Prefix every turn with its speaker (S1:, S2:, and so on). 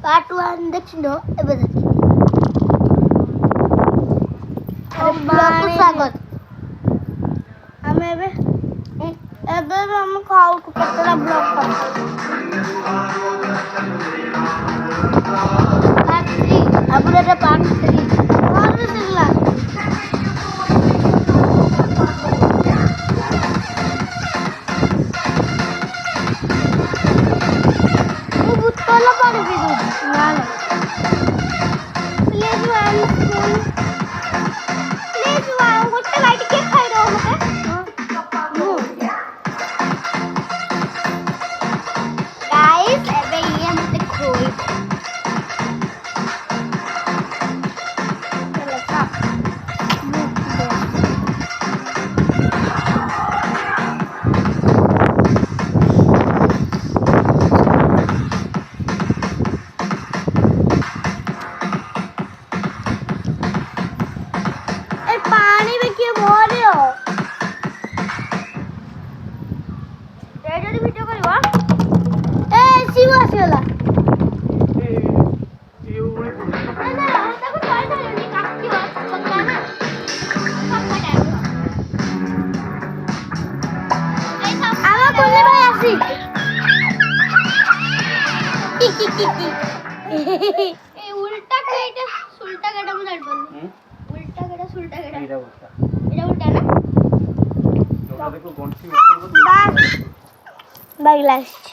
S1: Part 1 দেখছিল এবে দেখি স্বাগত আমি এবে আমি খাও কেতটা ব্লগ পার্টি আমরা এটা পার্টি আর দিলা Tolong pada video. Mana? Please one spoon. Please one. Hotel light ke khai raho hote? Guys, अबे ये मुझे खोई. चलो का. पानी में क्यों बोल रहे हो? रेडियो की वीडियो करी वाह? ए शिवा शिवला. ना होता कुछ और था नहीं काटी हो पक्का ना. पक्का है. आवा बोलने भाई आसी. ए उल्टा केटा सुल्टा केटा मुझे बोल. उल्टा केटा सुल्टा केटा. এটা উল্টা না ওটা দেখো গন্ঠি উত্তর বাই লাস্ট